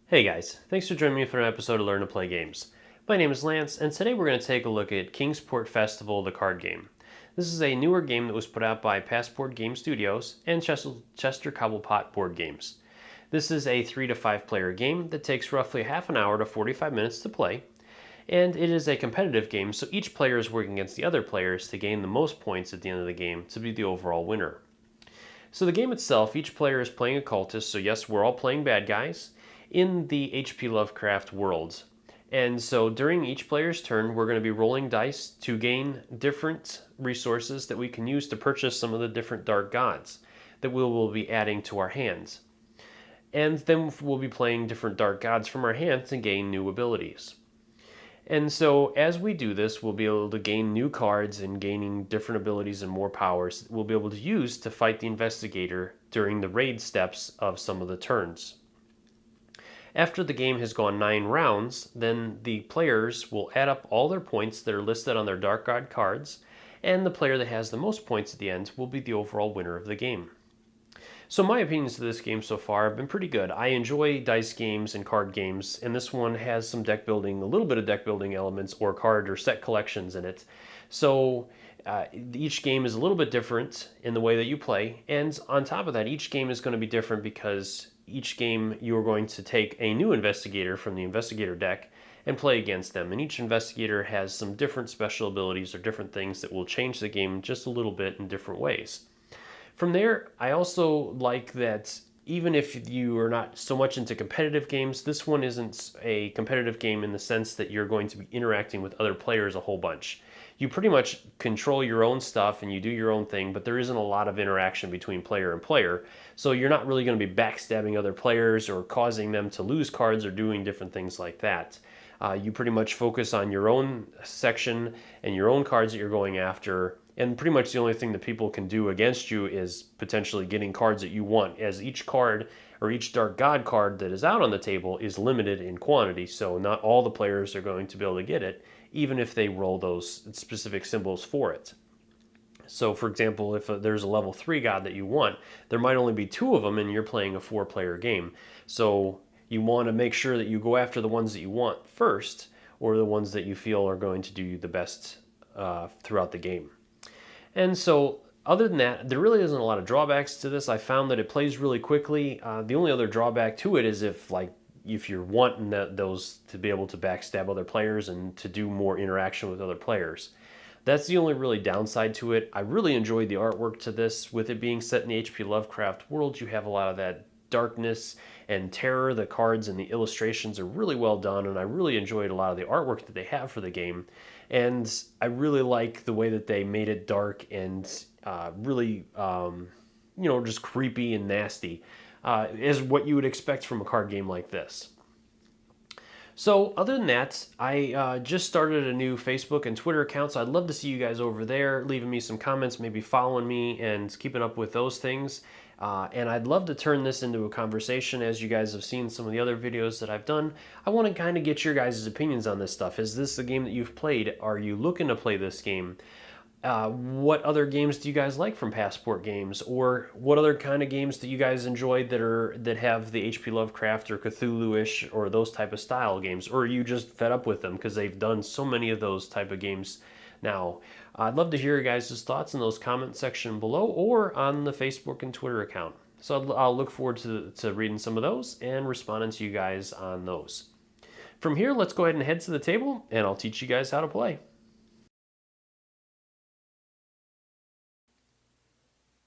Hey guys, thanks for joining me for an episode of Learn to Play Games. My name is Lance, and today we're going to take a look at Kingsport Festival, the card game. This is a newer game that was put out by Passport Game Studios and Chester Cobblepot Board Games. This is a 3 to 5 player game that takes roughly half an hour to 45 minutes to play, and it is a competitive game, so each player is working against the other players to gain the most points at the end of the game to be the overall winner. So the game itself, each player is playing a cultist, so yes, we're all playing bad guys in the H.P. Lovecraft world. And so during each player's turn, we're going to be rolling dice to gain different resources that we can use to purchase some of the different dark gods that we will be adding to our hands. And then we'll be playing different dark gods from our hands and gain new abilities. And so as we do this, we'll be able to gain new cards and gaining different abilities and more powers that we'll be able to use to fight the investigator during the raid steps of some of the turns. After the game has gone 9 rounds, then the players will add up all their points that are listed on their Dark God cards, and the player that has the most points at the end will be the overall winner of the game. So my opinions of this game so far have been pretty good. I enjoy dice games and card games, and this one has some deck building, a little bit of deck building elements or card or set collections in it. So each game is a little bit different in the way that you play, and on top of that, each game is going to be different because each game you are going to take a new investigator from the investigator deck and play against them, and each investigator has some different special abilities or different things that will change the game just a little bit in different ways. From there, I also like that even if you are not so much into competitive games, this one isn't a competitive game in the sense that you're going to be interacting with other players a whole bunch. You pretty much control your own stuff and you do your own thing, but there isn't a lot of interaction between player and player. So you're not really going to be backstabbing other players or causing them to lose cards or doing different things like that. You pretty much focus on your own section and your own cards that you're going after, and pretty much the only thing that people can do against you is potentially getting cards that you want, as each card or each Dark God card that is out on the table is limited in quantity, so not all the players are going to be able to get it, even if they roll those specific symbols for it. So for example, if there's a level 3 god that you want, there might only be 2 of them and you're playing a 4-player game. So you want to make sure that you go after the ones that you want first, or the ones that you feel are going to do you the best throughout the game. And so other than that, there really isn't a lot of drawbacks to this. I found that it plays really quickly. The only other drawback to it is if you're wanting those to be able to backstab other players and to do more interaction with other players. That's the only really downside to it. I really enjoyed the artwork to this. With it being set in the H.P. Lovecraft world, you have a lot of that darkness and terror. The cards and the illustrations are really well done, and I really enjoyed a lot of the artwork that they have for the game. And I really like the way that they made it dark and really, just creepy and nasty, is what you would expect from a card game like this. So other than that, I just started a new Facebook and Twitter account, so I'd love to see you guys over there, leaving me some comments, maybe following me and keeping up with those things. And I'd love to turn this into a conversation. As you guys have seen some of the other videos that I've done, I want to kind of get your guys' opinions on this stuff. Is this a game that you've played? Are you looking to play this game? What other games do you guys like from Passport Games, or what other kind of games do you guys enjoy that have the H.P. Lovecraft or Cthulhu-ish or those type of style games, or are you just fed up with them because they've done so many of those type of games now? I'd love to hear your guys' thoughts in those comment section below or on the Facebook and Twitter account. So I'll look forward to reading some of those and responding to you guys on those. From here, let's go ahead and head to the table and I'll teach you guys how to play.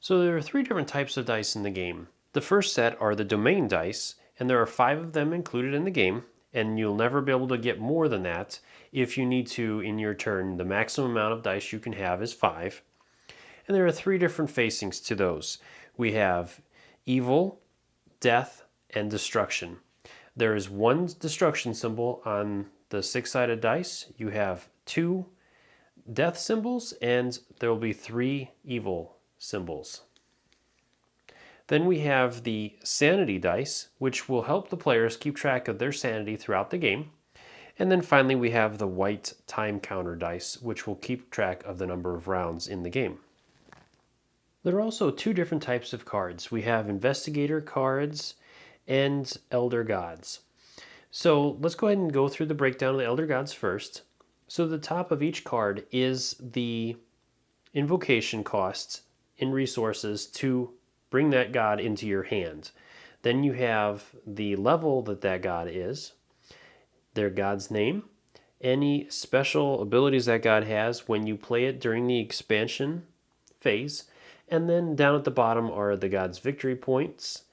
So there are 3 different types of dice in the game. The first set are the domain dice, and there are 5 of them included in the game, and you'll never be able to get more than that. If you need to in your turn, the maximum amount of dice you can have is 5. And there are 3 different facings to those. We have evil, death, and destruction. There is 1 destruction symbol on the 6-sided dice. You have 2 death symbols, and there will be 3 evil symbols. Then we have the sanity dice, which will help the players keep track of their sanity throughout the game. And then finally we have the white time counter dice, which will keep track of the number of rounds in the game. There are also 2 different types of cards. We have investigator cards and elder gods. So let's go ahead and go through the breakdown of the Elder Gods first. So the top of each card is the invocation costs in resources to bring that god into your hand. Then you have the level that that god is, their god's name, any special abilities that god has when you play it during the expansion phase, and then down at the bottom are the god's victory points,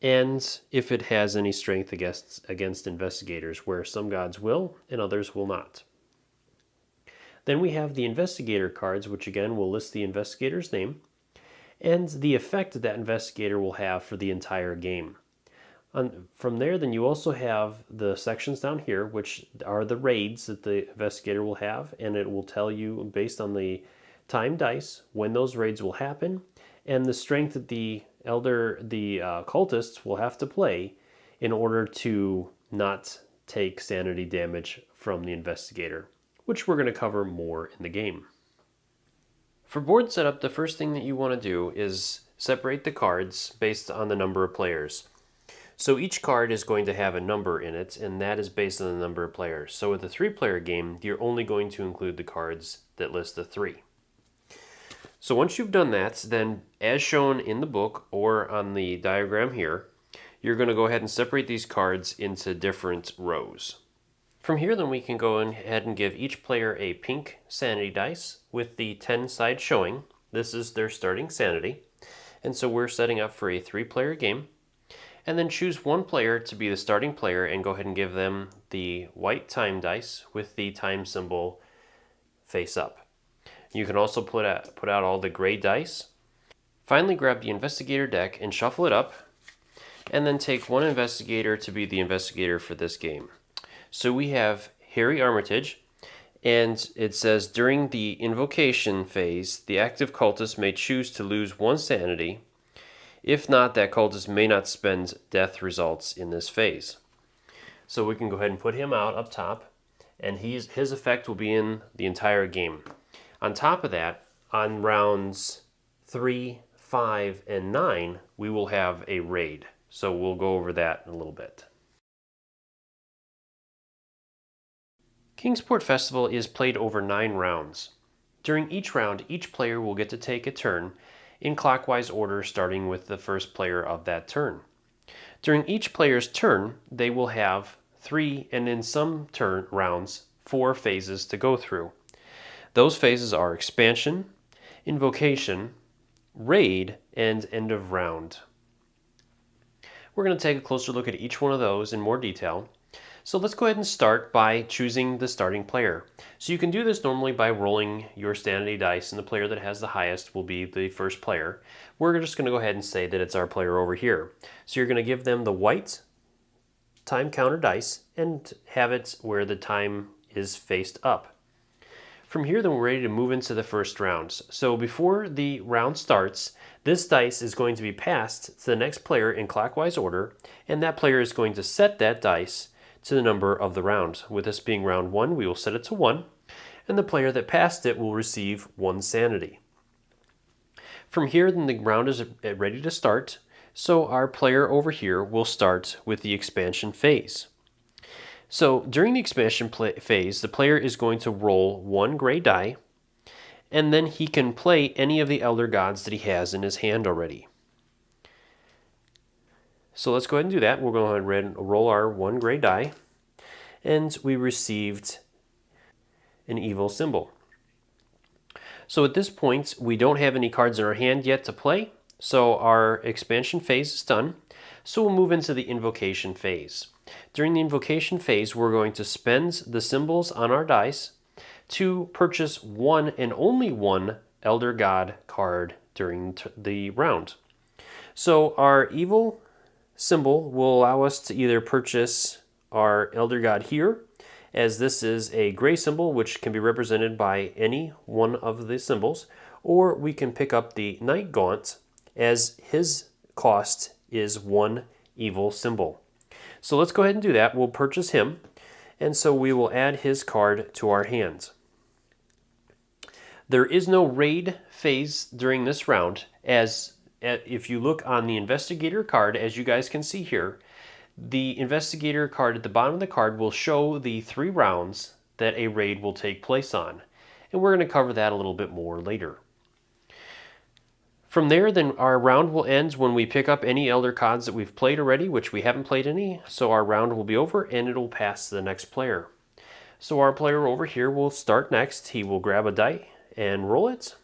and if it has any strength against investigators, where some gods will and others will not. Then we have the investigator cards, which again will list the investigator's name and the effect that investigator will have for the entire game. From there, then you also have the sections down here, which are the raids that the investigator will have, and it will tell you based on the time dice when those raids will happen and the strength that the cultists will have to play in order to not take sanity damage from the investigator, which we're going to cover more in the game. For board setup, the first thing that you want to do is separate the cards based on the number of players. So each card is going to have a number in it, and that is based on the number of players. So with a 3-player game, you're only going to include the cards that list the 3. So once you've done that, then as shown in the book or on the diagram here, you're going to go ahead and separate these cards into different rows. From here, then we can go ahead and give each player a pink sanity dice with the 10 side showing. This is their starting sanity. And so we're setting up for a 3-player game. And then choose one player to be the starting player and go ahead and give them the white time dice with the time symbol face up. You can also put out all the gray dice. Finally, grab the investigator deck and shuffle it up, and then take one investigator to be the investigator for this game. So we have Harry Armitage, and it says during the invocation phase, the active cultist may choose to lose 1 sanity. If not, that cultist may not spend death results in this phase. So we can go ahead and put him out up top, and his effect will be in the entire game. On top of that, on rounds 3, 5, and 9, we will have a raid. So we'll go over that in a little bit. Kingsport Festival is played over 9 rounds. During each round, each player will get to take a turn in clockwise order, starting with the first player of that turn. During each player's turn, they will have 3, and in some rounds, 4 phases to go through. Those phases are expansion, invocation, raid, and end of round. We're going to take a closer look at each one of those in more detail. So let's go ahead and start by choosing the starting player. So you can do this normally by rolling your sanity dice, and the player that has the highest will be the first player. We're just going to go ahead and say that it's our player over here. So you're going to give them the white time counter dice and have it where the time is faced up. From here, then we're ready to move into the first rounds. So before the round starts, this dice is going to be passed to the next player in clockwise order, and that player is going to set that dice to the number of the round. With this being round 1, we will set it to 1, and the player that passed it will receive 1 sanity. From here, then the round is ready to start, so our player over here will start with the expansion phase. So during the expansion phase, the player is going to roll 1 gray die, and then he can play any of the Elder Gods that he has in his hand already. So let's go ahead and do that. We'll go ahead and roll our 1 gray die, and we received an evil symbol. So at this point, we don't have any cards in our hand yet to play, so our expansion phase is done. So we'll move into the invocation phase. During the invocation phase, we're going to spend the symbols on our dice to purchase 1 and only 1 Elder God card during the round. So our evil symbol will allow us to either purchase our Elder God here, as this is a gray symbol which can be represented by any one of the symbols, or we can pick up the Knight Gaunt, as his cost is 1 evil symbol. So let's go ahead and do that. We'll purchase him, and so we will add his card to our hands. There is no raid phase during this round, as if you look on the investigator card, as you guys can see here, The investigator card at the bottom of the card will show the 3 rounds that a raid will take place on. And we're going to cover that a little bit more later. From there, then our round will end when we pick up any Elder cards that we've played already, which we haven't played any, so our round will be over and it'll pass to the next player. So our player over here will start next. He will grab a die and roll it.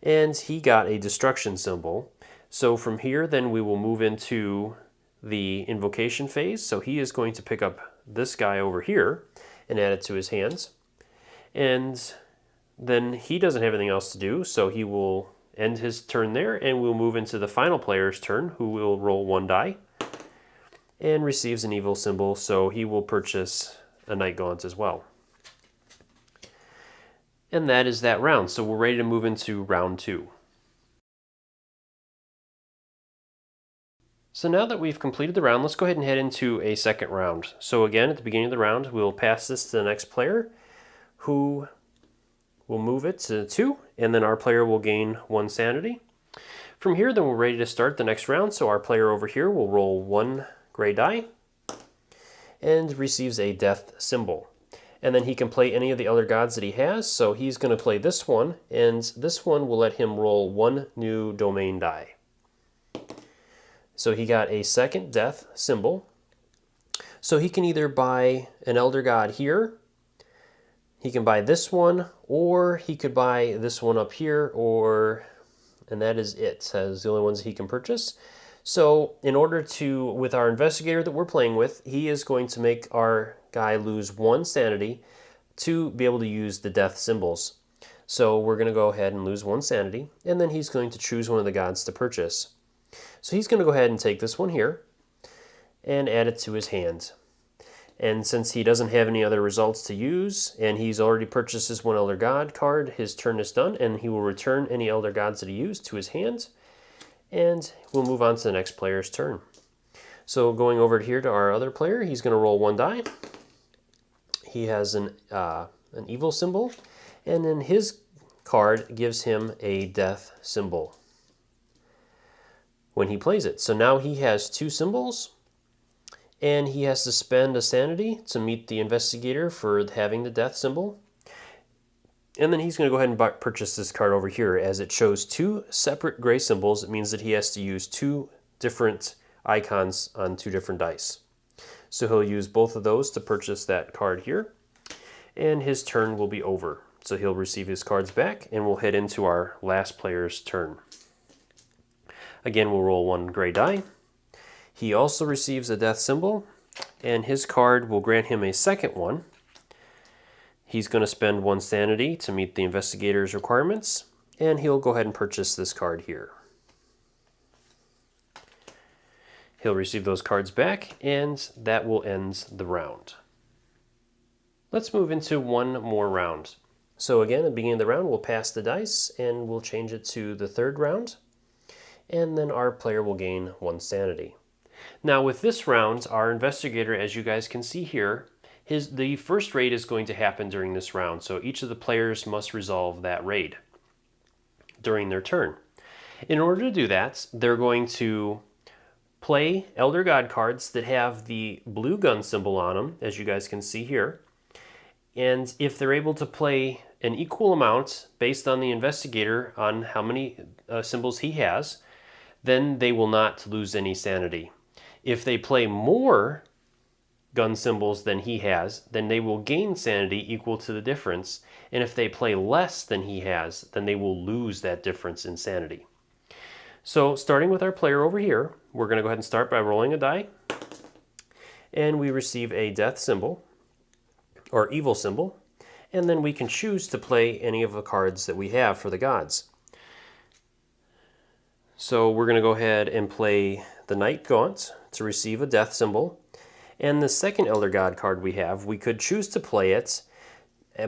And he got a destruction symbol. So from here, then we will move into the invocation phase. So he is going to pick up this guy over here and add it to his hands. And then he doesn't have anything else to do, so he will end his turn there, and we'll move into the final player's turn, who will roll 1 die and receives an evil symbol, so he will purchase a Night Gaunt as well. And that is that round, so we're ready to move into round 2. So now that we've completed the round, let's go ahead and head into a second round. So again, at the beginning of the round, we'll pass this to the next player, who will move it to 2, and then our player will gain 1 sanity. From here, then we're ready to start the next round, so our player over here will roll 1 gray die and receives a death symbol. And then he can play any of the other gods that he has, so he's going to play this one, and this one will let him roll 1 new domain die. So he got a second death symbol. So he can either buy an Elder God here, he can buy this one, or he could buy this one up here, and that is it. That's the only ones he can purchase. So in order to, with our investigator that we're playing with, he is going to make our guy lose 1 sanity to be able to use the death symbols. So we're going to go ahead and lose 1 sanity, and then he's going to choose one of the gods to purchase. So he's going to go ahead and take this one here and add it to his hand. And since he doesn't have any other results to use, and he's already purchased his 1 Elder God card, his turn is done, and he will return any Elder Gods that he used to his hand, and we'll move on to the next player's turn. So going over here to our other player, he's going to roll 1 die. He has an evil symbol, and then his card gives him a death symbol when he plays it. So now he has 2 symbols, and he has to spend a sanity to meet the investigator for having the death symbol. And then he's going to go ahead and purchase this card over here. As it shows 2 separate gray symbols, it means that he has to use 2 different icons on 2 different dice. So he'll use both of those to purchase that card here, and his turn will be over. So he'll receive his cards back, and we'll head into our last player's turn. Again, we'll roll 1 gray die. He also receives a death symbol, and his card will grant him a second one. He's going to spend 1 sanity to meet the investigator's requirements, and he'll go ahead and purchase this card here. He'll receive those cards back, and that will end the round. Let's move into one more round. So again, at the beginning of the round, we'll pass the dice, and we'll change it to the 3rd round, and then our player will gain 1 sanity. Now with this round, our investigator, as you guys can see here, the first raid is going to happen during this round, so each of the players must resolve that raid during their turn. In order to do that, they're going to play Elder God cards that have the blue gun symbol on them, as you guys can see here. And if they're able to play an equal amount based on the investigator on how many symbols he has, then they will not lose any sanity. If they play more gun symbols than he has, then they will gain sanity equal to the difference. And if they play less than he has, then they will lose that difference in sanity. So starting with our player over here, we're going to go ahead and start by rolling a die. And we receive a death symbol, or evil symbol. And then we can choose to play any of the cards that we have for the gods. So we're going to go ahead and play the Night Gaunt to receive a death symbol. And the second Elder God card we have, we could choose to play it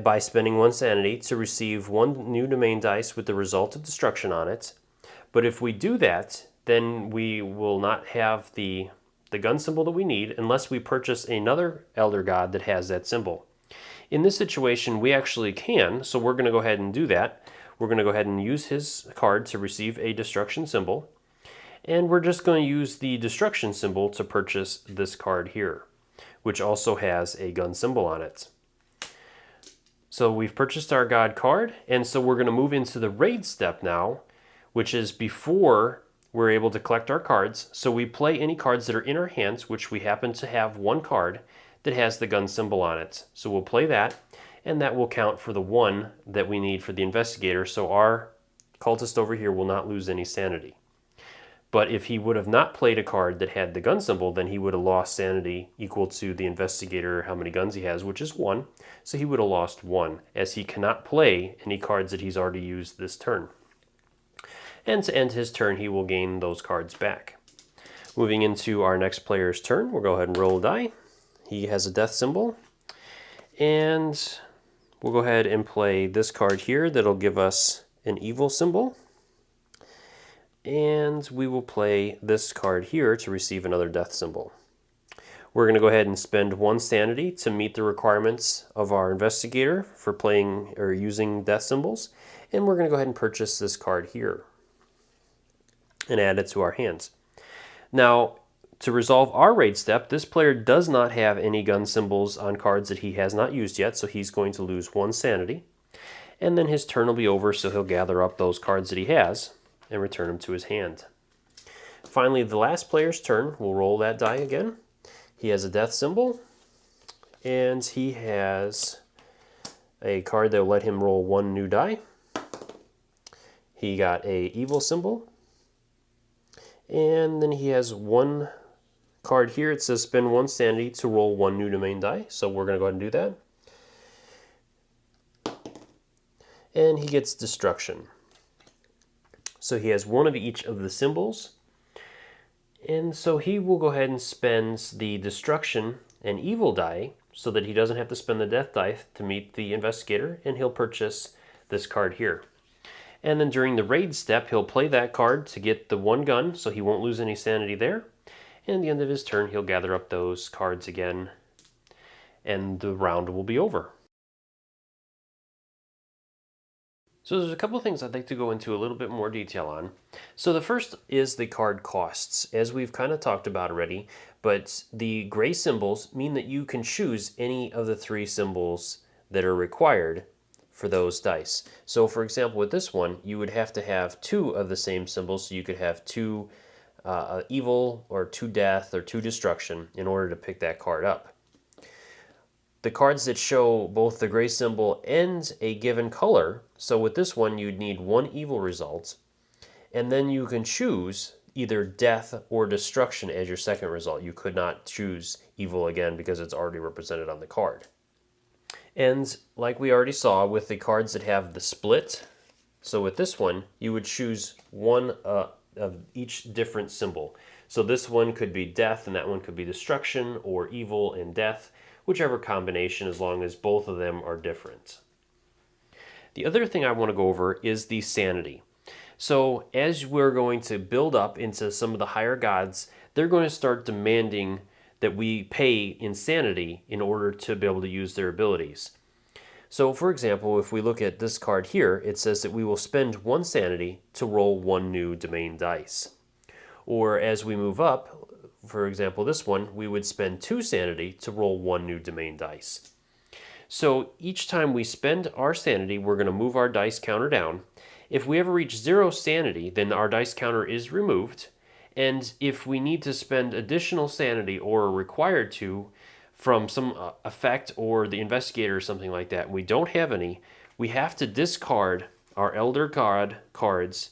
by spending 1 sanity to receive 1 new domain dice with the result of destruction on it. But if we do that, then we will not have the gun symbol that we need unless we purchase another Elder God that has that symbol. In this situation, we actually can, so we're going to go ahead and do that. We're going to go ahead and use his card to receive a destruction symbol. And we're just going to use the destruction symbol to purchase this card here, which also has a gun symbol on it. So we've purchased our God card, and so we're going to move into the raid step now, which is before we're able to collect our cards. So we play any cards that are in our hands, which we happen to have one card that has the gun symbol on it. So we'll play that, and that will count for the one that we need for the investigator, so our cultist over here will not lose any sanity. But if he would have not played a card that had the gun symbol, then he would have lost sanity equal to the investigator, how many guns he has, which is 1. So he would have lost 1, as he cannot play any cards that he's already used this turn. And to end his turn, he will gain those cards back. Moving into our next player's turn, we'll go ahead and roll a die. He has a death symbol. And we'll go ahead and play this card here that'll give us an evil symbol. And we will play this card here to receive another death symbol. We're going to go ahead and spend 1 sanity to meet the requirements of our investigator for playing or using death symbols. And we're going to go ahead and purchase this card here and add it to our hands. Now, to resolve our raid step, this player does not have any gun symbols on cards that he has not used yet, so he's going to lose 1 sanity. And then his turn will be over, so he'll gather up those cards that he has and return them to his hand. Finally, the last player's turn, we'll roll that die again. He has a death symbol, and he has a card that will let him roll 1 new die. He got a evil symbol, and then he has 1 card here. It says spend 1 sanity to roll 1 new domain die, so we're going to go ahead and do that. And he gets destruction. So he has 1 of each of the symbols. And so he will go ahead and spend the destruction and evil die so that he doesn't have to spend the death die to meet the investigator, and he'll purchase this card here. And then during the raid step, he'll play that card to get the 1 gun, so he won't lose any sanity there. And at the end of his turn, he'll gather up those cards again, and the round will be over. So there's a couple of things I'd like to go into a little bit more detail on. So the first is the card costs, as we've kind of talked about already, but the gray symbols mean that you can choose any of the 3 symbols that are required for those dice. So for example, with this one, you would have to have 2 of the same symbols, so you could have 2 evil or 2 death or 2 destruction in order to pick that card up. The cards that show both the gray symbol and a given color, so with this one you'd need 1 evil result, and then you can choose either death or destruction as your second result. You could not choose evil again because it's already represented on the card. And like we already saw with the cards that have the split, so with this one you would choose 1 of each different symbol. So this one could be death and that one could be destruction, or evil and death, whichever combination, as long as both of them are different. The other thing I want to go over is the sanity. So as we're going to build up into some of the higher gods, they're going to start demanding that we pay in sanity in order to be able to use their abilities. So for example, if we look at this card here, it says that we will spend 1 sanity to roll 1 new domain dice. Or as we move up, for example, this one, we would spend 2 sanity to roll 1 new domain dice. So each time we spend our sanity, we're going to move our dice counter down. If we ever reach 0 sanity, then our dice counter is removed. And if we need to spend additional sanity or are required to from some effect or the investigator or something like that, we don't have any, we have to discard our Elder God cards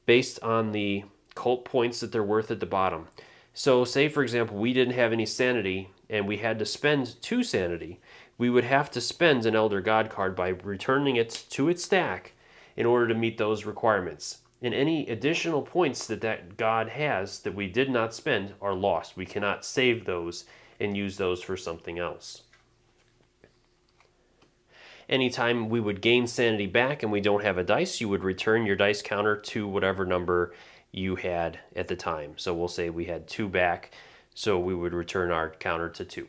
based on the cult points that they're worth at the bottom. So say, for example, we didn't have any sanity and we had to spend 2 sanity. We would have to spend an Elder God card by returning it to its stack in order to meet those requirements. And any additional points that that god has that we did not spend are lost. We cannot save those and use those for something else. Anytime we would gain sanity back and we don't have a dice, you would return your dice counter to whatever number you had at the time. So we'll say we had 2 back, so we would return our counter to 2.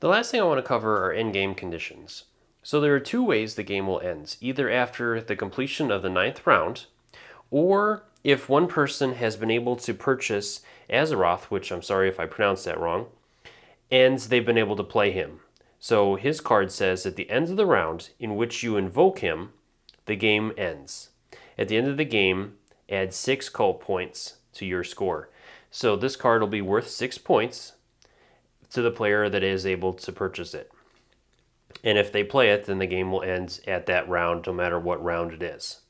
The last thing I want to cover are endgame conditions. So there are 2 ways the game will end, either after the completion of the 9th round, or if one person has been able to purchase Azeroth, which I'm sorry if I pronounced that wrong, and they've been able to play him. So his card says at the end of the round in which you invoke him, the game ends. At the end of the game, add 6 cult points to your score. So this card will be worth 6 points to the player that is able to purchase it. And if they play it, then the game will end at that round, no matter what round it is.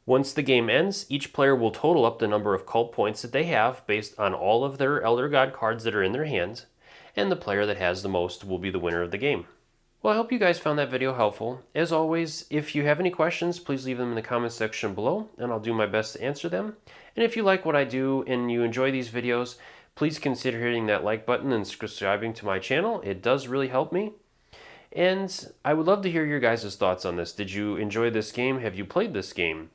Once the game ends, each player will total up the number of cult points that they have based on all of their Elder God cards that are in their hand, and the player that has the most will be the winner of the game. Well, I hope you guys found that video helpful. As always, if you have any questions, please leave them in the comments section below, and I'll do my best to answer them. And if you like what I do and you enjoy these videos, please consider hitting that like button and subscribing to my channel. It does really help me. And I would love to hear your guys' thoughts on this. Did you enjoy this game? Have you played this game?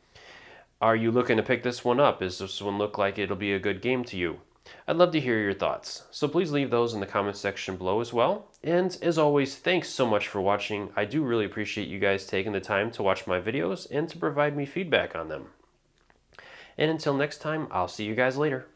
Are you looking to pick this one up? Does this one look like it'll be a good game to you? I'd love to hear your thoughts, so please leave those in the comments section below as well. And as always, thanks so much for watching. I do really appreciate you guys taking the time to watch my videos and to provide me feedback on them. And until next time, I'll see you guys later.